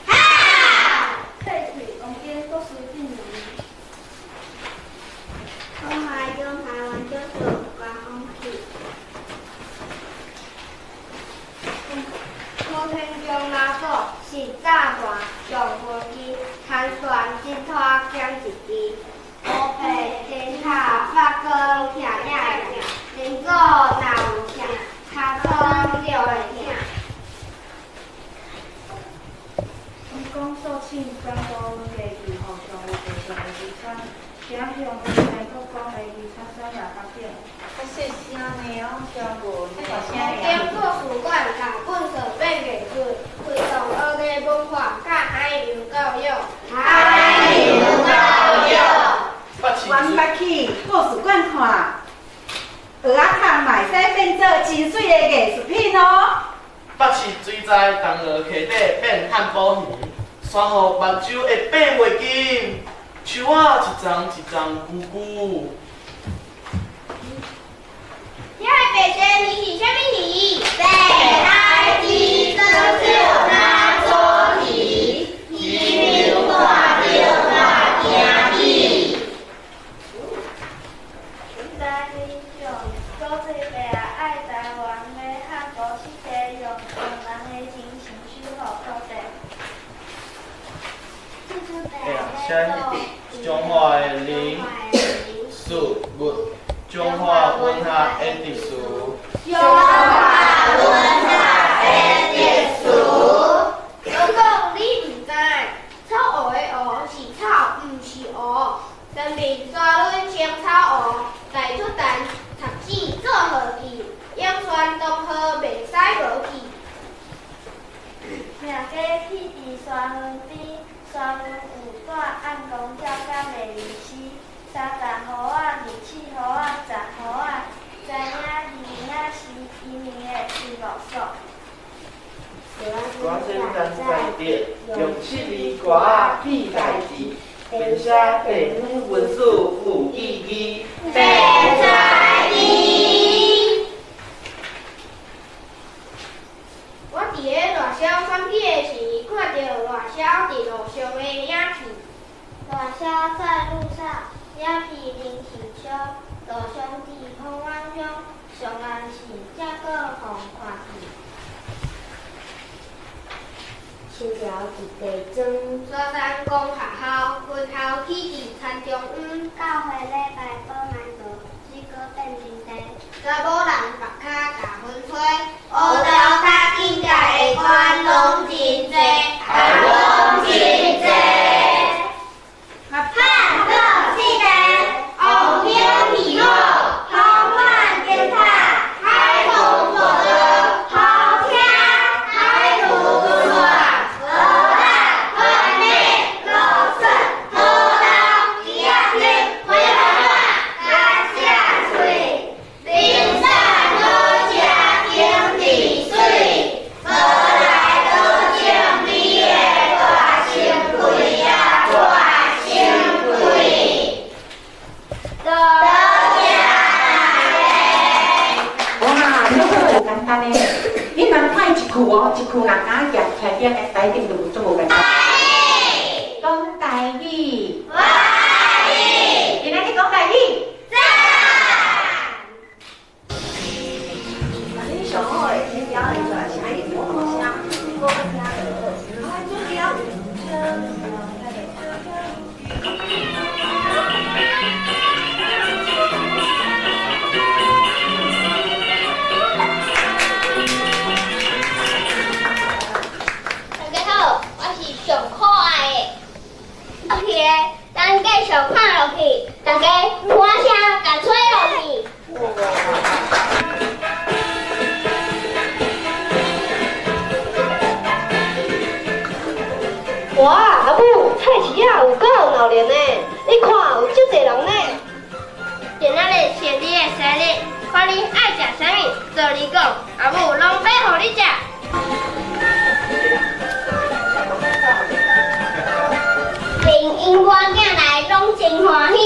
[SPEAKER 18] 哈！退退，王建国师进入。中华完就是刮风气。摩天中拉锁是炸弹上飞机，牵船真拖减一支，乌皮天下发光听也会听，连做哪有听，脚痛就会听。讲说请全部地区互相有互相的遗产，影响全国讲的遗产生涯发展。我说啥呢？我全部这个啥呢？经过主管甲本省变艺术，推动学艺文化甲海洋教育。海洋教育。原捌去故事馆看。
[SPEAKER 1] 蚵仔壳卖使变做真水的艺术品哦。
[SPEAKER 6] 北市水在东河溪底变汉堡鱼，山河目睭会变袂紧，树仔一丛一丛咕咕。
[SPEAKER 8] 遐个白色鱼是啥物鱼？白海鸡做酒那做鱼，鱼流看着那惊喜。在你用做水白爱台湾的汉堡是地用东人的精神守护土地。
[SPEAKER 6] 中华的零事物，中华文化的历史，
[SPEAKER 8] 中华文化的历史。如果你唔知，草湖的湖是草，唔是湖。生命沙轮像草湖，带出蛋读纸做好记，养泉同好袂使无记。命家起伫沙轮边，沙轮有带暗光照甲袂离死。30号仔、27号仔、10号仔，知影字仔是移民的事务所。
[SPEAKER 6] 歌声咱在地，用7字歌仔比代志，编写地方文史有意义。
[SPEAKER 8] 白菜鱼。我伫个大小选举的时，看到大小伫路上的影片，大小在路上。影片人气少，路上伫风浪中，上岸时才搁互看见。青条伫地庄，沙山公学校，分校起伫田中央，教会礼拜保安道，水果变真地，查某人白脚甲分吹，乌豆塔境界的款拢真济，拢真济。红天皮落，好满天塔，海风作乐，好听，海路不乱，鹅蛋分内，肉笋土豆，一样天，回来乱，干下水，林山好吃，天地水，何来多奖你的大心贵呀，大心贵。
[SPEAKER 18] 哇，这个很简单的，你若派一句哦，一句若敢夹起来，一定就有这么个。讲台语。我爱你。今仔日讲台语。
[SPEAKER 1] 你上好的，你表演出来是爱你我声，我听的，爱做了。
[SPEAKER 8] 上可爱的，落去的，咱继续看落去，大家喊声甲吹落去。哇，阿母，菜市啊有够闹热呢，你看有足侪人呢。今仔日是你的生日，看你爱食啥物，做你讲，阿母拢要互你食。连因我囝来拢真欢喜。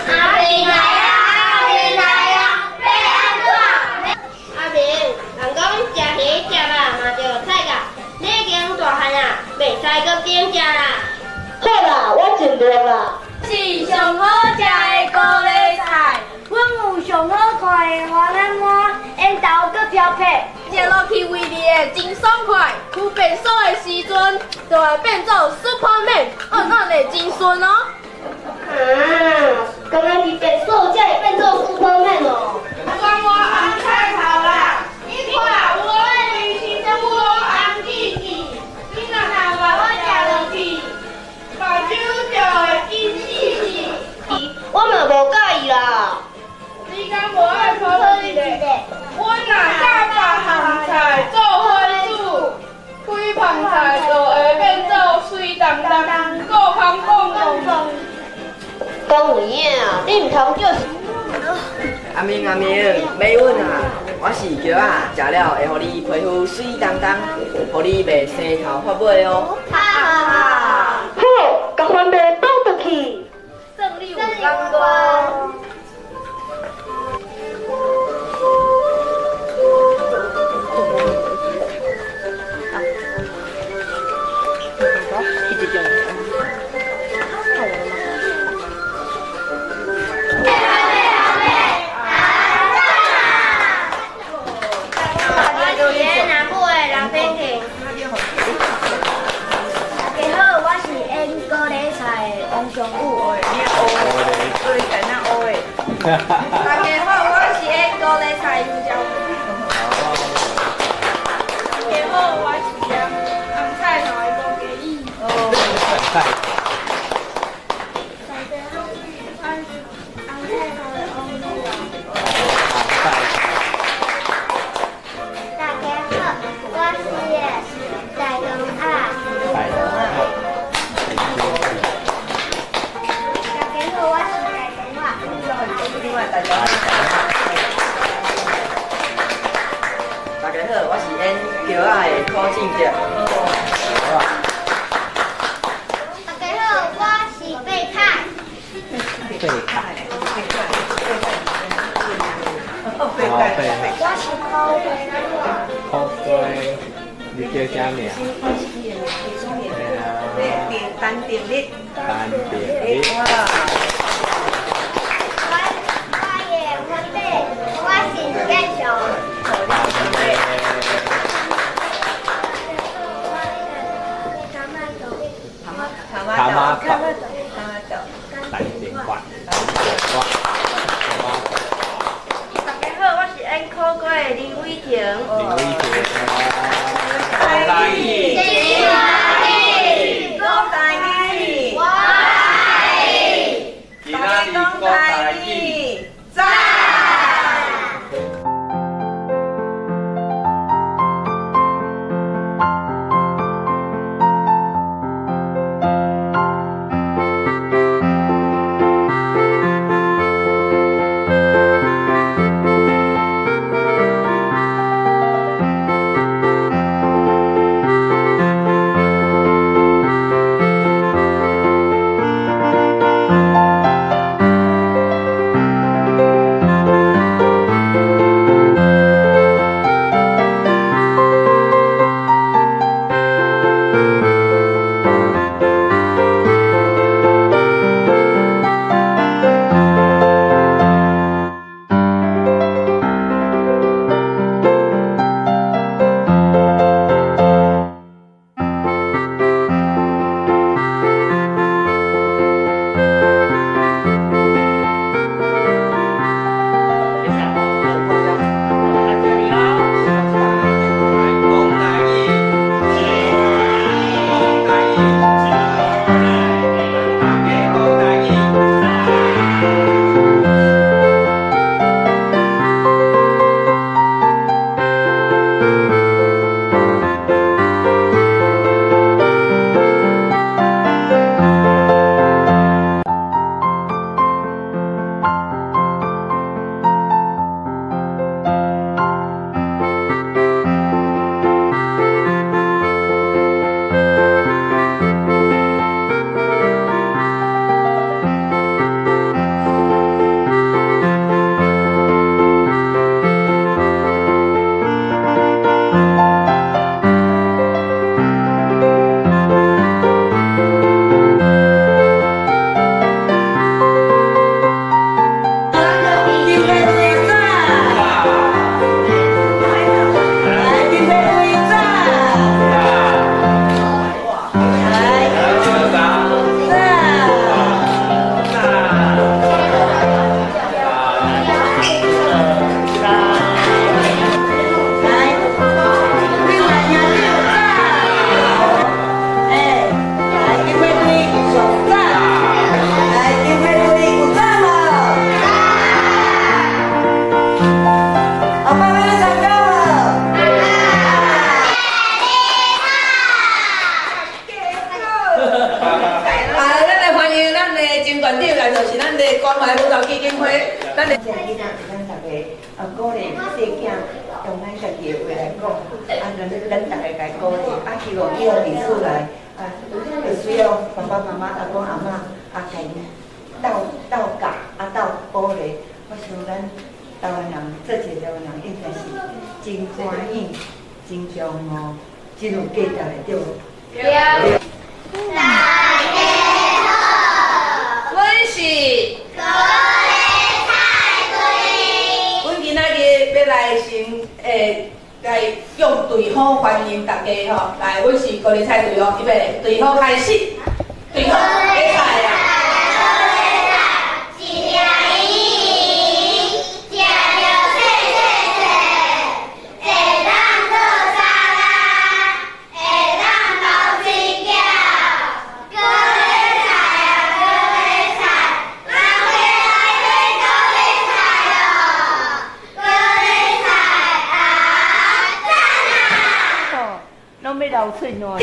[SPEAKER 8] 阿明来啊！阿明来啊！要安怎？阿明，人讲食鱼食肉嘛着菜甲，你已经大汉啊，袂使搁变食啦。好啦，我尽量啦。是上好食的高丽菜，阮有上好看的花兰花，烟豆搁漂皮，食落去味味的真爽快。有变数的时阵，就会变做 Superman， 咱会真顺哦。刚刚你变数才会变做 Superman 哦。帮我安菜头啦！你看我的旅行生活安记记，你若若把我食落去，把手就会紧死死。我嘛无介意啦。你敢无爱讨讨你咧？我若教别项菜。
[SPEAKER 5] 菜就会变做水当当，顾空讲讲。
[SPEAKER 19] 讲有影，你唔通叫？
[SPEAKER 20] 阿明，买阮啊！我是叫啊，食了会互你皮肤水当当，互你袂生头发尾哦。
[SPEAKER 19] 好，甲番麦倒倒去。
[SPEAKER 8] 胜利有光光。
[SPEAKER 20] 一直叫。
[SPEAKER 8] 王中武，你学，所以才那学的。大家好，我是演高丽菜油椒。大家好，我是红菜头的高鸡翼。红菜。大家好，我是红菜头的红肉。
[SPEAKER 19] 大家好，我是大龙啊。
[SPEAKER 20] 大家好，我是演桥仔的柯静杰。
[SPEAKER 8] 大家好，我是贝泰。我是柯贝。
[SPEAKER 13] 柯贝，你叫啥名？
[SPEAKER 1] 单点力。
[SPEAKER 13] 单点力。
[SPEAKER 8] 我是建雄。
[SPEAKER 13] 他妈豆。单点瓜。
[SPEAKER 19] 大家好，我是演苦瓜的林伟婷。
[SPEAKER 13] 林伟婷。
[SPEAKER 1] 高大义。高大义。
[SPEAKER 13] 今仔日高大义。
[SPEAKER 1] 在。个关怀辅导基金会，咱的。
[SPEAKER 3] 咱大家鼓励细囝用咱家己的话来讲，咱大家来鼓励，希望以后历史来就需要爸爸妈妈、阿公阿嬷家己斗教斗鼓励。我想咱台湾人做一个台湾人，应该是真欢喜、真骄傲，真有价值的，对无？对。大家好，
[SPEAKER 1] 阮是高丽菜龟。阮今仔日要来来用对好欢迎大家吼，来，阮是高丽菜队哦，预备，对好开始，对好比赛啊！
[SPEAKER 17] 拢要流喙暖。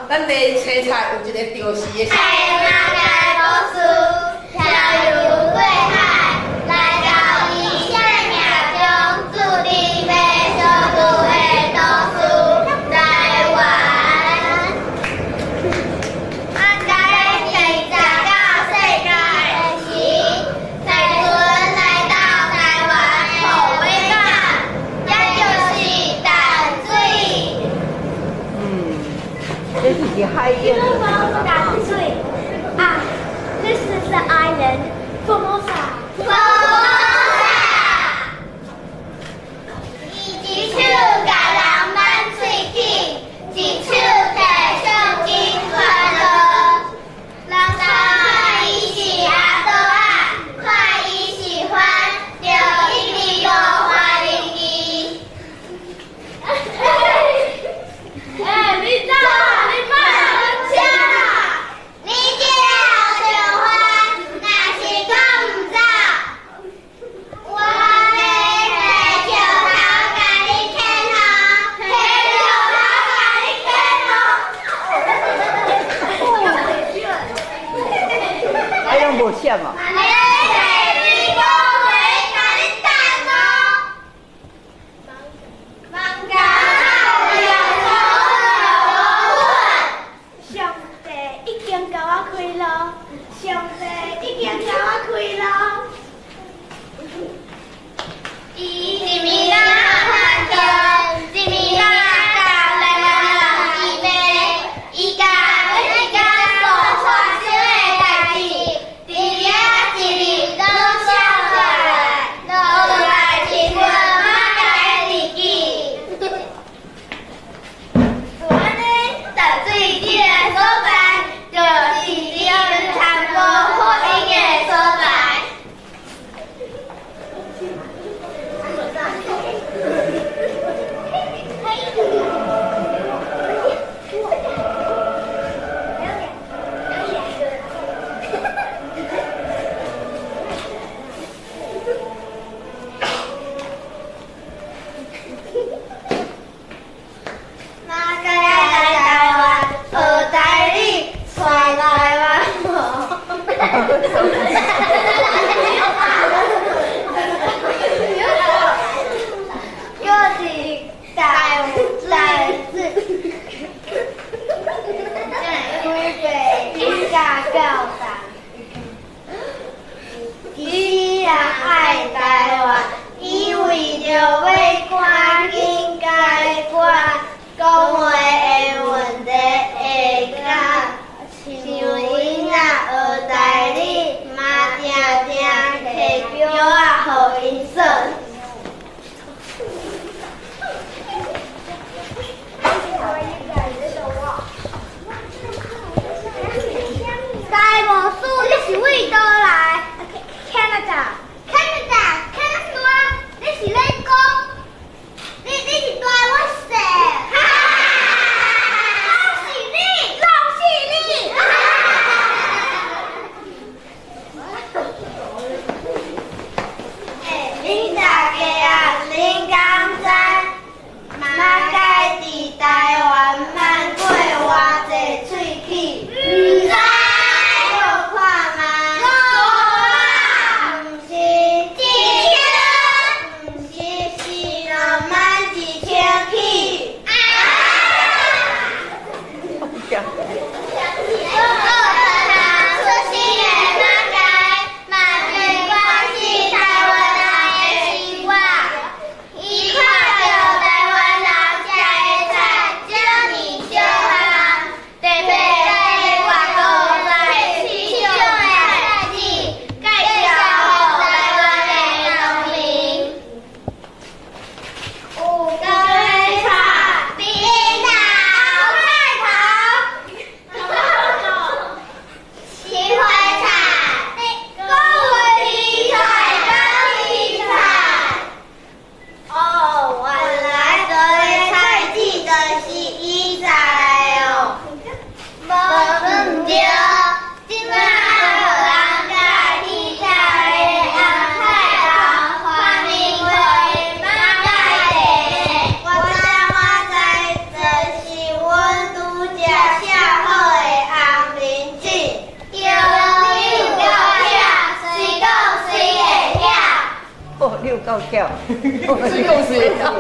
[SPEAKER 1] 咱的青菜有一个钓时的。
[SPEAKER 17] 这是海燕。
[SPEAKER 8] 淡水。
[SPEAKER 17] 够巧，
[SPEAKER 5] 是又是一样。